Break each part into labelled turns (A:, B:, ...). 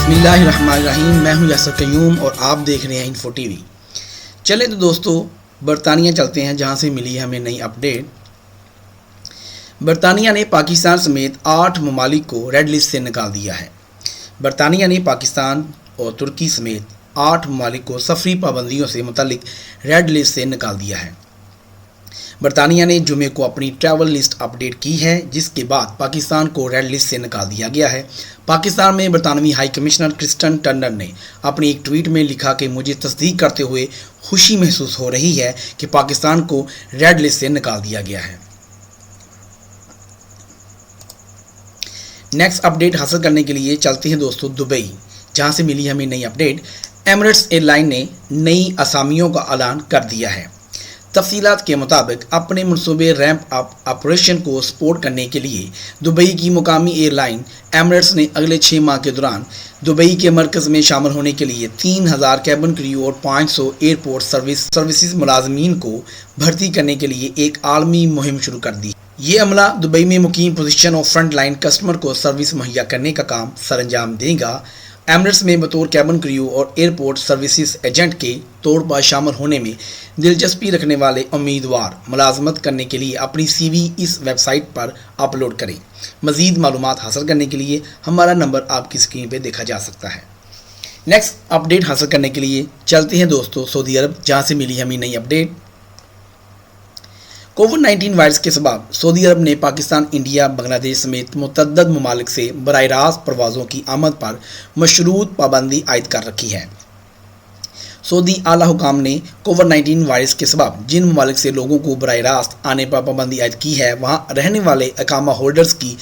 A: بسم اللہ الرحمن الرحیم، میں ہوں یاسر قیوم اور آپ دیکھ رہے ہیں انفو ٹی وی۔ چلیں تو دوستو برطانیہ چلتے ہیں جہاں سے ملی ہمیں نئی اپڈیٹ۔ برطانیہ نے پاکستان سمیت 8 ممالک کو ریڈ لسٹ سے نکال دیا ہے۔ برطانیہ نے پاکستان اور ترکی سمیت 8 ممالک کو سفری پابندیوں سے متعلق ریڈ لسٹ سے نکال دیا ہے۔ برطانیہ نے جمعے کو اپنی ٹریول لسٹ اپ ڈیٹ کی ہے، جس کے بعد پاکستان کو ریڈ لسٹ سے نکال دیا گیا ہے۔ پاکستان میں برطانوی ہائی کمشنر کرسٹن ٹرنر نے اپنی ایک ٹویٹ میں لکھا کہ مجھے تصدیق کرتے ہوئے خوشی محسوس ہو رہی ہے کہ پاکستان کو ریڈ لسٹ سے نکال دیا گیا ہے۔ نیکسٹ اپ ڈیٹ حاصل کرنے کے لیے چلتے ہیں دوستو دبئی، جہاں سے ملی ہمیں نئی اپڈیٹ۔ ایمریٹس ایئر لائن نے نئی اسامیوں کا اعلان کر دیا ہے۔ تفصیلات کے مطابق اپنے منصوبے ریمپ اپ آپریشن کو سپورٹ کرنے کے لیے دبئی کی مقامی ایئر لائن ایمریٹس نے اگلے 6 ماہ کے دوران دبئی کے مرکز میں شامل ہونے کے لیے 3000 کیبن کریو اور 500 ایئرپورٹ سروسز ملازمین کو بھرتی کرنے کے لیے ایک عالمی مہم شروع کر دی۔ یہ عملہ دبئی میں مقیم پوزیشن اور فرنٹ لائن کسٹمر کو سروس مہیا کرنے کا کام سر انجام دے گا۔ ایمریٹس میں بطور کیبن کریو اور ایئرپورٹ سروسز ایجنٹ کے طور پر شامل ہونے میں دلچسپی رکھنے والے امیدوار ملازمت کرنے کے لیے اپنی سی وی اس ویب سائٹ پر اپلوڈ کریں۔ مزید معلومات حاصل کرنے کے لیے ہمارا نمبر آپ کی اسکرین پہ دیکھا جا سکتا ہے۔ نیکسٹ اپ ڈیٹ حاصل کرنے کے لیے چلتے ہیں دوستو سعودی عرب، جہاں سے ملی ہمیں نئی اپڈیٹ۔ کووڈ-19 وائرس کے سبب سعودی عرب نے پاکستان، انڈیا، بنگلہ دیش سمیت متعدد ممالک سے براہ راست پروازوں کی آمد پر مشروط پابندی عائد کر رکھی ہے۔ سعودی اعلیٰ حکام نے کووڈ-19 وائرس کے سبب جن ممالک سے لوگوں کو براہ راست آنے پر پابندی عائد کی ہے، وہاں رہنے والے اقامہ ہولڈرز کی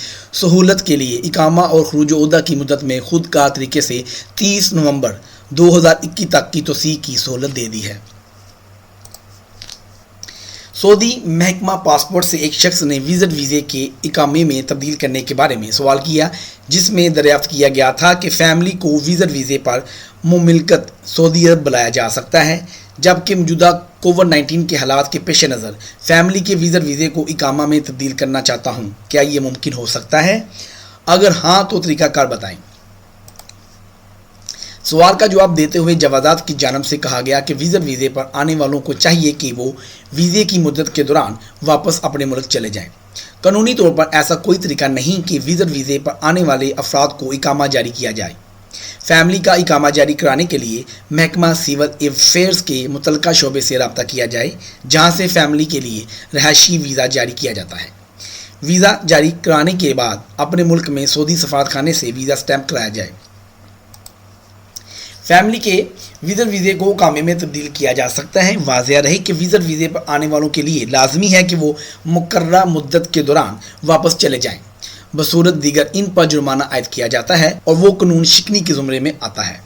A: سہولت کے لیے اقامہ اور خروج و عودہ کی مدت میں خود کار طریقے سے 30 نومبر 2021 تک کی توسیع کی سہولت دے دی ہے۔ سعودی محکمہ پاسپورٹ سے ایک شخص نے وزٹ ویزے کے اقامے میں تبدیل کرنے کے بارے میں سوال کیا، جس میں دریافت کیا گیا تھا کہ فیملی کو وزٹ ویزے پر مملکت سعودی عرب بلایا جا سکتا ہے، جبکہ موجودہ کووڈ-19 کے حالات کے پیش نظر فیملی کے وزٹ ویزے کو اقامہ میں تبدیل کرنا چاہتا ہوں، کیا یہ ممکن ہو سکتا ہے؟ اگر ہاں تو طریقہ کار بتائیں۔ سوال کا جواب دیتے ہوئے جوازات کی جانب سے کہا گیا کہ وزٹ ویزے پر آنے والوں کو چاہیے کہ وہ ویزے کی مدت کے دوران واپس اپنے ملک چلے جائیں۔ قانونی طور پر ایسا کوئی طریقہ نہیں کہ وزٹ ویزے پر آنے والے افراد کو اقامہ جاری کیا جائے۔ فیملی کا اقامہ جاری کرانے کے لیے محکمہ سول افیئرز کے متعلقہ شعبے سے رابطہ کیا جائے، جہاں سے فیملی کے لیے رہائشی ویزا جاری کیا جاتا ہے۔ ویزا جاری کرانے کے بعد اپنے ملک میں سعودی سفارت خانے سے ویزا سٹیمپ کرایا جائے۔ فیملی کے وزٹ ویزے کو اقامے میں تبدیل کیا جا سکتا ہے۔ واضح رہے کہ وزٹ ویزے پر آنے والوں کے لیے لازمی ہے کہ وہ مقررہ مدت کے دوران واپس چلے جائیں، بصورت دیگر ان پر جرمانہ عائد کیا جاتا ہے اور وہ قانون شکنی کے زمرے میں آتا ہے۔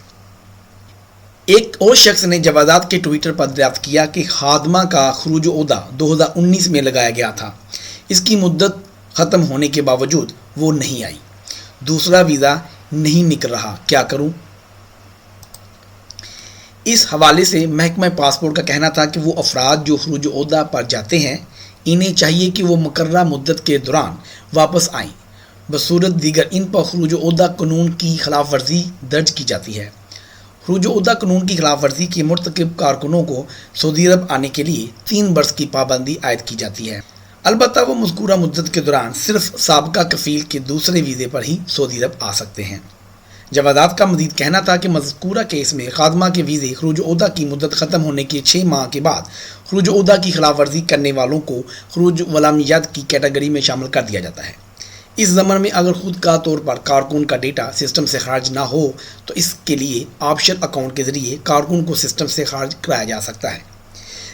A: ایک اور شخص نے جوازات کے ٹویٹر پر دریافت کیا کہ خادمہ کا خروج و عودہ 2019 میں لگایا گیا تھا، اس کی مدت ختم ہونے کے باوجود وہ نہیں آئی، دوسرا ویزا نہیں نکل رہا، کیا کروں؟ اس حوالے سے محکمہ پاسپورٹ کا کہنا تھا کہ وہ افراد جو خروج و عودہ پر جاتے ہیں، انہیں چاہیے کہ وہ مقررہ مدت کے دوران واپس آئیں، بصورت دیگر ان پر خروج و عودہ قانون کی خلاف ورزی درج کی جاتی ہے۔ خروج و عودہ قانون کی خلاف ورزی کے مرتکب کارکنوں کو سعودی عرب آنے کے لیے 3 برس کی پابندی عائد کی جاتی ہے، البتہ وہ مذکورہ مدت کے دوران صرف سابقہ کفیل کے دوسرے ویزے پر ہی سعودی عرب آ سکتے ہیں۔ جوازات کا مزید کہنا تھا کہ مذکورہ کیس میں خادمہ کے ویزے خروج و عودہ کی مدت ختم ہونے کے 6 ماہ کے بعد خروج و عودہ کی خلاف ورزی کرنے والوں کو خروج ولامت کی کیٹیگری میں شامل کر دیا جاتا ہے۔ اس ضمن میں اگر خود کا طور پر کارکن کا ڈیٹا سسٹم سے خارج نہ ہو تو اس کے لیے آپشن اکاؤنٹ کے ذریعے کارکن کو سسٹم سے خارج کرایا جا سکتا ہے۔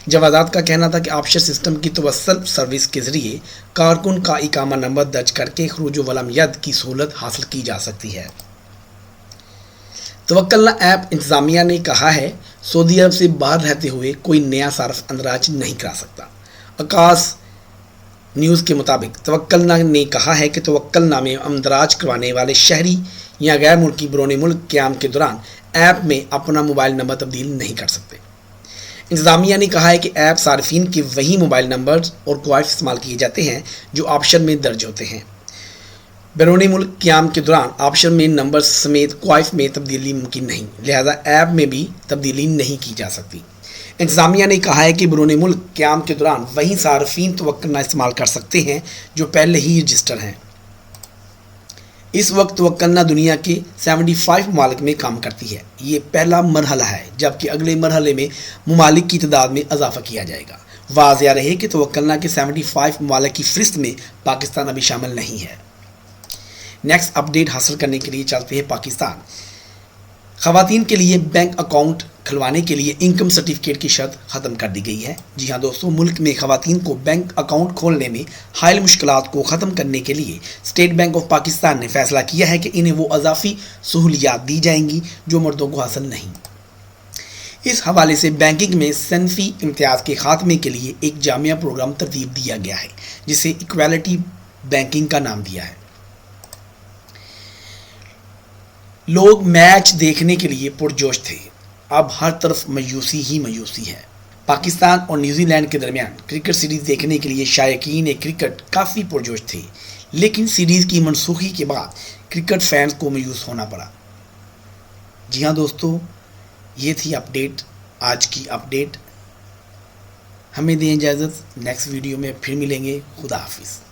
A: جوازات کا کہنا تھا کہ آپشن سسٹم کی توسل سروس کے ذریعے کارکن کا اقامہ نمبر درج کر کے خروج ولامت کی سہولت حاصل کی جا سکتی ہے۔ توکلنا ایپ انتظامیہ نے کہا ہے سعودی عرب سے باہر رہتے ہوئے کوئی نیا صارف اندراج نہیں کرا سکتا۔ آکاش نیوز کے مطابق توکلنا نے کہا ہے کہ توکلنا میں اندراج کروانے والے شہری یا غیر ملکی بیرون ملک قیام کے دوران ایپ میں اپنا موبائل نمبر تبدیل نہیں کر سکتے۔ انتظامیہ نے کہا ہے کہ ایپ صارفین کے وہی موبائل نمبر اور کوائف استعمال کیے جاتے ہیں جو آپشن میں درج ہوتے ہیں۔ بیرونی ملک قیام کے دوران آپشن میں نمبر سمیت کوائف میں تبدیلی ممکن نہیں، لہذا ایپ میں بھی تبدیلی نہیں کی جا سکتی۔ انتظامیہ نے کہا ہے کہ بیرونی ملک قیام کے دوران وہی صارفین توکلنا استعمال کر سکتے ہیں جو پہلے ہی رجسٹر ہیں۔ اس وقت توکلنا دنیا کے 75 ممالک میں کام کرتی ہے۔ یہ پہلا مرحلہ ہے، جبکہ اگلے مرحلے میں ممالک کی تعداد میں اضافہ کیا جائے گا۔ واضح رہے کہ توکلنا کے 75 ممالک کی فہرست میں پاکستان ابھی شامل نہیں ہے۔ نیکسٹ اپڈیٹ حاصل کرنے کے لیے چلتے ہیں پاکستان۔ خواتین کے لیے بینک اکاؤنٹ کھلوانے کے لیے انکم سرٹیفکیٹ کی شرط ختم کر دی گئی ہے۔ جی ہاں دوستو، ملک میں خواتین کو بینک اکاؤنٹ کھولنے میں حائل مشکلات کو ختم کرنے کے لیے اسٹیٹ بینک آف پاکستان نے فیصلہ کیا ہے کہ انہیں وہ اضافی سہولیات دی جائیں گی جو مردوں کو حاصل نہیں۔ اس حوالے سے بینکنگ میں صنفی امتیاز کے خاتمے کے لیے ایک جامعہ پروگرام ترتیب دیا گیا ہے، جسے ایکویلٹی بینکنگ کا نام دیا ہے۔ لوگ میچ دیکھنے کے لیے پرجوش تھے، اب ہر طرف مایوسی ہی مایوسی ہے۔ پاکستان اور نیوزی لینڈ کے درمیان کرکٹ سیریز دیکھنے کے لیے شائقین کرکٹ کافی پرجوش تھے، لیکن سیریز کی منسوخی کے بعد کرکٹ فینز کو مایوس ہونا پڑا۔ جی ہاں دوستو، یہ تھی اپڈیٹ، آج کی اپڈیٹ۔ ہمیں دیں اجازت، نیکسٹ ویڈیو میں پھر ملیں گے۔ خدا حافظ۔